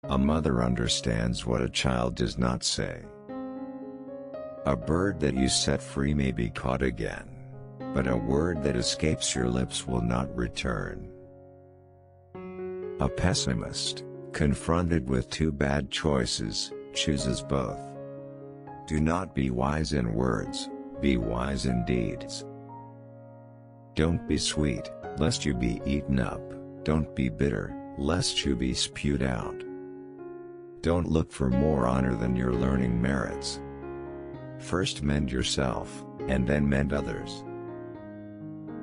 A mother understands what a child does not say. A bird that you set free may be caught again, but a word that escapes your lips will not return. A pessimist, confronted with two bad choices, chooses both. Do not be wise in words, be wise in deeds. Don't be sweet, lest you be eaten up, don't be bitter, lest you be spewed out. Don't look for more honor than your learning merits. First mend yourself, and then mend others.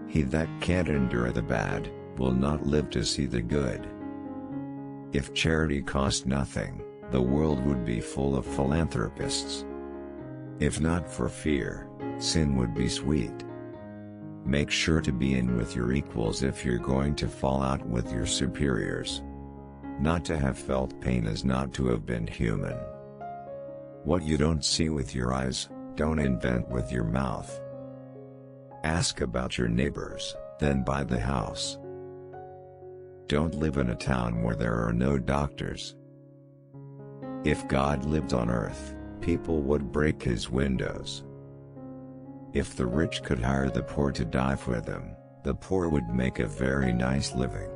He that can't endure the bad, will not live to see the good. If charity cost nothing, the world would be full of philanthropists. If not for fear, sin would be sweet. Make sure to be in with your equals if you're going to fall out with your superiors. Not to have felt pain is not to have been human. What you don't see with your eyes, don't invent with your mouth. Ask about your neighbors, then buy the house. Don't live in a town where there are no doctors. If God lived on earth, people would break his windows. If the rich could hire the poor to die for them, the poor would make a very nice living.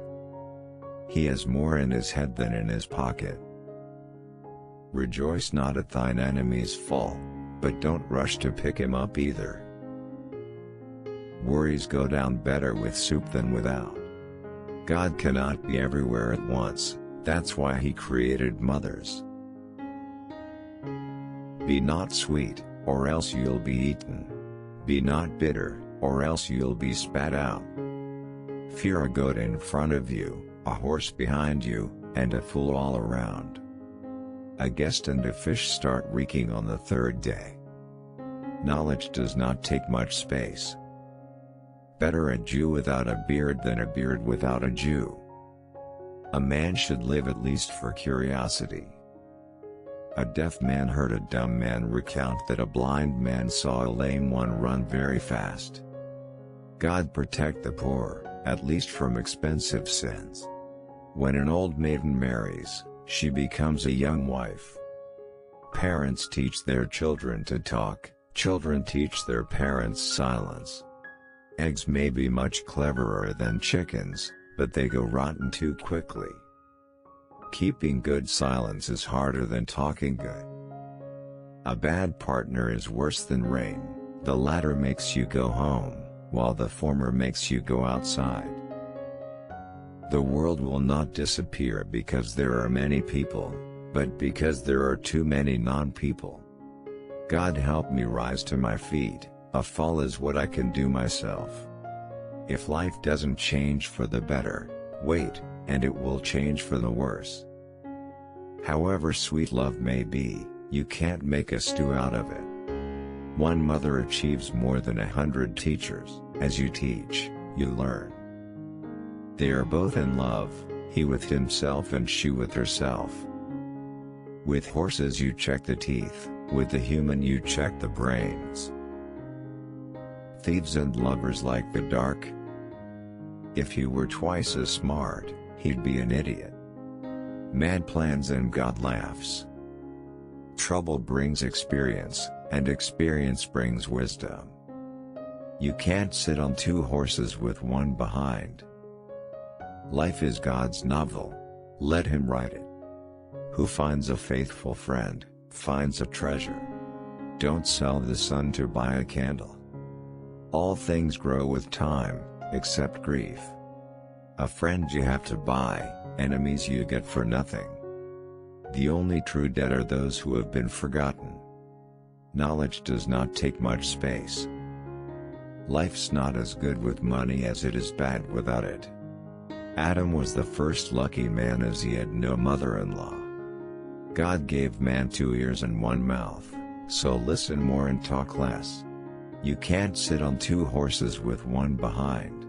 He has more in his head than in his pocket. Rejoice not at thine enemy's fall, but don't rush to pick him up either. Worries go down better with soup than without. God cannot be everywhere at once, that's why he created mothers. Be not sweet, or else you'll be eaten. Be not bitter, or else you'll be spat out. Fear a goat in front of you, a horse behind you, and a fool all around. A guest and a fish start reeking on the third day. Knowledge does not take much space. Better a Jew without a beard than a beard without a Jew. A man should live at least for curiosity. A deaf man heard a dumb man recount that a blind man saw a lame one run very fast. God protect the poor, at least from expensive sins. When an old maiden marries, she becomes a young wife. Parents teach their children to talk, children teach their parents silence. Eggs may be much cleverer than chickens, but they go rotten too quickly. Keeping good silence is harder than talking good. A bad partner is worse than rain, the latter makes you go home, while the former makes you go outside. The world will not disappear because there are many people, but because there are too many non-people. God help me rise to my feet, a fall is what I can do myself. If life doesn't change for the better, wait, and it will change for the worse. However sweet love may be, you can't make a stew out of it. One mother achieves more than 100 teachers. As you teach, you learn. They are both in love, he with himself and she with herself. With horses you check the teeth, with the human you check the brains. Thieves and lovers like the dark. If he were twice as smart, he'd be an idiot. Man plans and God laughs. Trouble brings experience, and experience brings wisdom. You can't sit on two horses with one behind. Life is God's novel. Let him write it. Who finds a faithful friend, finds a treasure. Don't sell the sun to buy a candle. All things grow with time, except grief. A friend you have to buy, enemies you get for nothing. The only true dead are those who have been forgotten. Knowledge does not take much space. Life's not as good with money as it is bad without it. Adam was the first lucky man as he had no mother-in-law. God gave man 2 ears and 1 mouth, so listen more and talk less. You can't sit on 2 horses with one behind.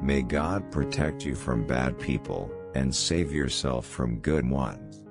May God protect you from bad people, and save yourself from good ones.